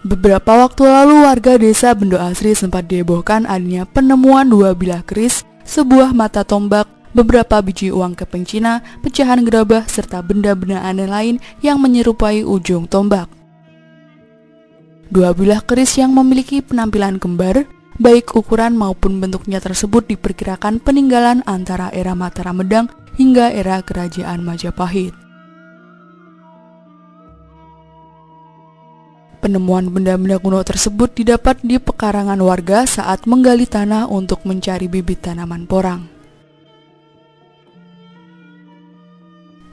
Beberapa waktu lalu warga desa Bendo Asri sempat dihebohkan adanya penemuan 2 bilah keris, sebuah mata tombak, beberapa biji uang kepeng Cina, pecahan gerabah, serta benda-benda aneh lain yang menyerupai ujung tombak. 2 bilah keris yang memiliki penampilan kembar, baik ukuran maupun bentuknya tersebut diperkirakan peninggalan antara era Mataram Medang hingga era Kerajaan Majapahit. Penemuan benda-benda kuno tersebut didapat di pekarangan warga saat menggali tanah untuk mencari bibit tanaman porang.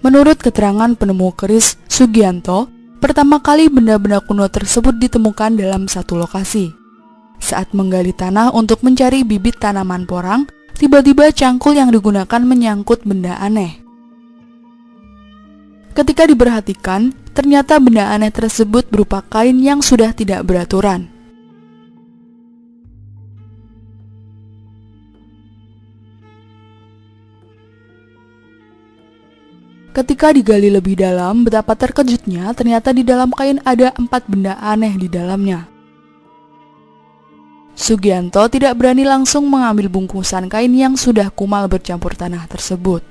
Menurut keterangan penemu keris Sugianto, pertama kali benda-benda kuno tersebut ditemukan dalam satu lokasi. Saat menggali tanah untuk mencari bibit tanaman porang, tiba-tiba cangkul yang digunakan menyangkut benda aneh. Ketika diperhatikan, ternyata benda aneh tersebut berupa kain yang sudah tidak beraturan. Ketika digali lebih dalam, betapa terkejutnya ternyata di dalam kain ada 4 benda aneh di dalamnya. Sugianto tidak berani langsung mengambil bungkusan kain yang sudah kumal bercampur tanah tersebut.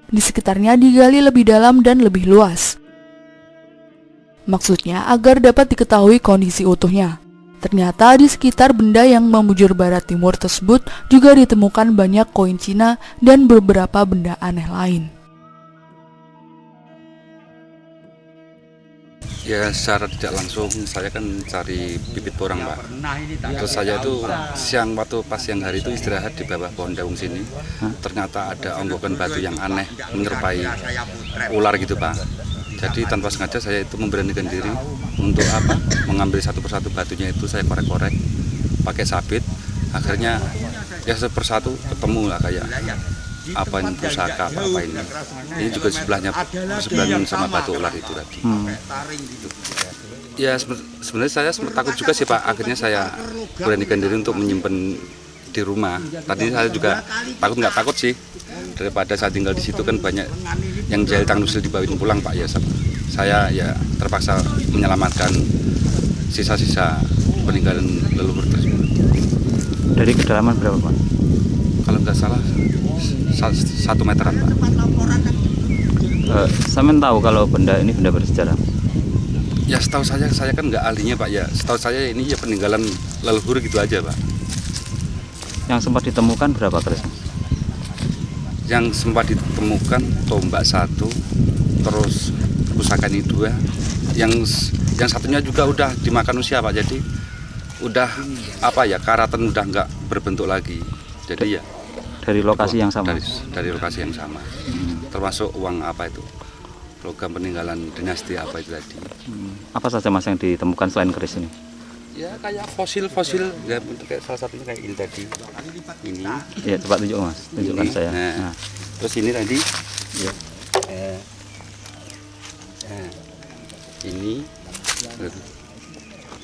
Di sekitarnya digali lebih dalam dan lebih luas. Maksudnya agar dapat diketahui kondisi utuhnya. Ternyata di sekitar benda yang membujur barat timur tersebut juga ditemukan banyak koin Cina dan beberapa benda aneh lain. Ya secara tidak langsung saya kan cari bibit porang Pak. Terus saya itu pas siang hari itu istirahat di bawah pohon daun sini. Ternyata ada onggokan batu yang aneh menyerupai ular gitu Pak. Jadi tanpa sengaja saya itu memberanikan diri untuk mengambil satu persatu batunya itu saya korek-korek pakai sabit. Akhirnya ya persatu ketemu lah kayak apa ini pusaka apa ini. Ini juga sebelahnya sama batu ular itu tadi. Ya sebenarnya saya sempat takut juga sih Pak. Akhirnya saya beranikan diri untuk menyimpan di rumah. Tadi saya juga nggak takut sih. Daripada saya tinggal di situ kan banyak yang jahil tangnusil dibawain pulang Pak ya. Saya ya terpaksa menyelamatkan sisa-sisa peninggalan leluhur tersebut. Dari kedalaman berapa Pak? Kalau nggak salah 1 meteran Pak. Saya tahu kalau benda ini benda bersejarah. Ya setahu saya kan nggak ahlinya Pak ya. Setahu saya ini ya peninggalan leluhur gitu aja Pak. Yang sempat ditemukan berapa keris? Yang sempat ditemukan tombak 1, terus pusaka ini 2. Yang satunya juga udah dimakan usia Pak. Jadi udah karatan udah nggak berbentuk lagi. Jadi ya dari lokasi yang sama. Dari lokasi yang sama. Termasuk uang logam peninggalan dinasti apa itu tadi. Apa saja Mas yang ditemukan selain keris ini? Ya kayak fosil ya kayak salah satunya kayak ini tadi. Ini. Ya coba tunjuk Mas, tunjukkan ini. saya. Nah. Terus ini tadi. Ya. Ini.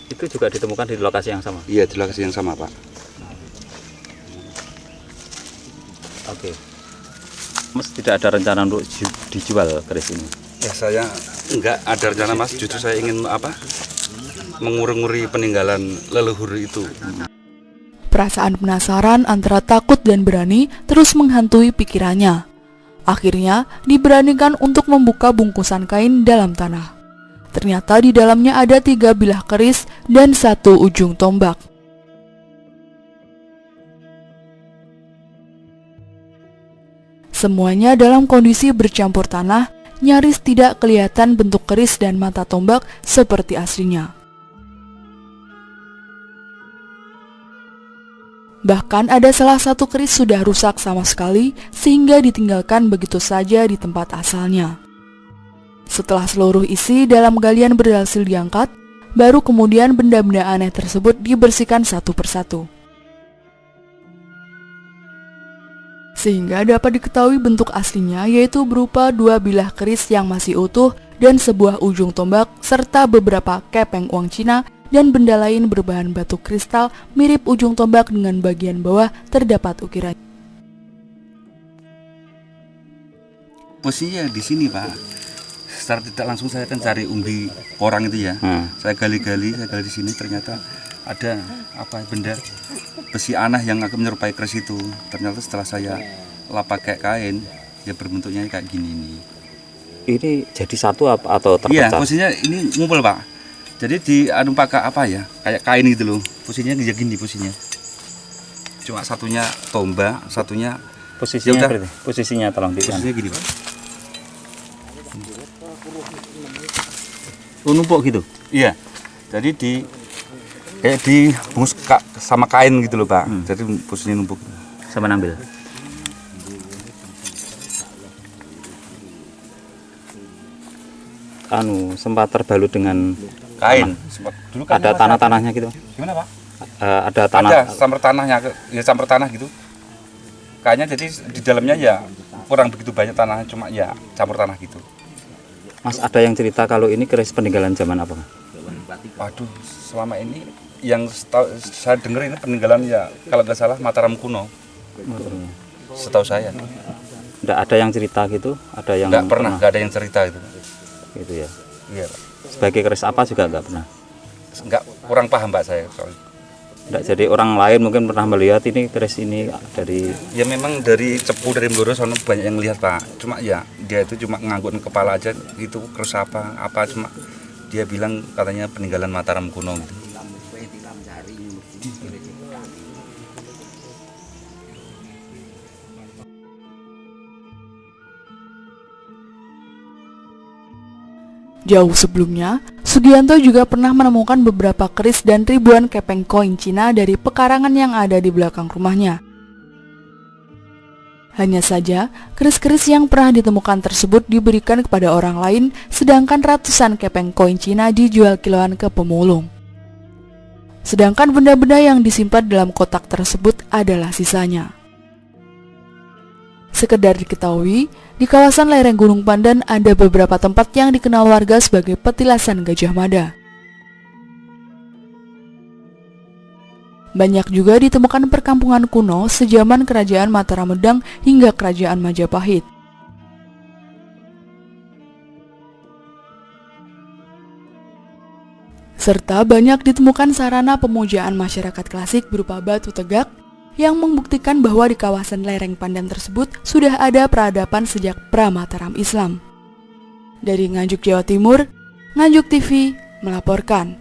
Itu juga ditemukan di lokasi yang sama. Iya di lokasi yang sama Pak. Oke. Mas tidak ada rencana untuk dijual keris ini? Ya saya enggak ada rencana Mas, justru saya ingin menguri-nguri peninggalan leluhur itu. Perasaan penasaran antara takut dan berani terus menghantui pikirannya. Akhirnya diberanikan untuk membuka bungkusan kain dalam tanah. Ternyata di dalamnya ada 3 bilah keris dan 1 ujung tombak. Semuanya dalam kondisi bercampur tanah, nyaris tidak kelihatan bentuk keris dan mata tombak seperti aslinya. Bahkan ada salah satu keris sudah rusak sama sekali sehingga ditinggalkan begitu saja di tempat asalnya. Setelah seluruh isi dalam galian berhasil diangkat, baru kemudian benda-benda aneh tersebut dibersihkan satu persatu. Sehingga dapat diketahui bentuk aslinya yaitu berupa 2 bilah keris yang masih utuh dan sebuah ujung tombak serta beberapa kepeng uang Cina dan benda lain berbahan batu kristal mirip ujung tombak dengan bagian bawah terdapat ukiran. Posisinya di sini Pak. secara tidak langsung saya kan cari umbi porang itu ya. Saya gali di sini, ternyata ada benda besi aneh yang agak menyerupai keris itu. Ternyata setelah saya lap pakai kain, ya berbentuknya kayak gini nih. Ini jadi satu atau Iya, terpecah? posisinya ini ngumpul Pak. Jadi di pakai kayak kain gitu loh. Posisinya gini posisinya. Cuma satunya tombak, satunya Posisinya ya udah. berarti? Posisinya tolong posisinya gini Pak. numpuk gitu. Iya. Jadi dibungkus sama kain gitu loh Pak. Jadi posisinya numpuk. Sama ambil. Sempat terbalut dengan Kain. Dulu kan ada tanah-tanahnya gitu. Gimana Pak? Ada tanah. Ada campur tanah gitu. Kayaknya jadi di dalamnya ya kurang begitu banyak tanahnya, cuma ya campur tanah gitu. Mas, ada yang cerita kalau ini keris peninggalan zaman apa? Waduh, selama ini yang saya dengar ini peninggalan ya kalau nggak salah Mataram kuno. Setahu saya. Nggak ada yang cerita gitu? Ada yang Nggak ada yang cerita gitu. Gitu ya. Iya Pak. Sebagai keris apa juga nggak pernah. Kurang paham Pak saya soalnya. Nggak, jadi orang lain mungkin pernah melihat ini keris ini dari. Ya memang dari Cepu dari Blora sono banyak yang lihat Pak. Cuma ya dia itu cuma nganggutin kepala aja itu terus apa cuma dia bilang katanya peninggalan Mataram kuno gitu. Jauh sebelumnya, Sugianto juga pernah menemukan beberapa keris dan ribuan kepeng koin Cina dari pekarangan yang ada di belakang rumahnya. Hanya saja, keris-keris yang pernah ditemukan tersebut diberikan kepada orang lain, sedangkan ratusan kepeng koin Cina dijual kiloan ke pemulung. Sedangkan benda-benda yang disimpan dalam kotak tersebut adalah sisanya. Sekedar diketahui, di kawasan lereng Gunung Pandan ada beberapa tempat yang dikenal warga sebagai petilasan Gajah Mada. Banyak juga ditemukan perkampungan kuno sejaman Kerajaan Mataram Medang hingga Kerajaan Majapahit. Serta banyak ditemukan sarana pemujaan masyarakat klasik berupa batu tegak, yang membuktikan bahwa di kawasan lereng Pandan tersebut sudah ada peradaban sejak pra-Mataram Islam. Dari Nganjuk, Jawa Timur, Nganjuk TV melaporkan.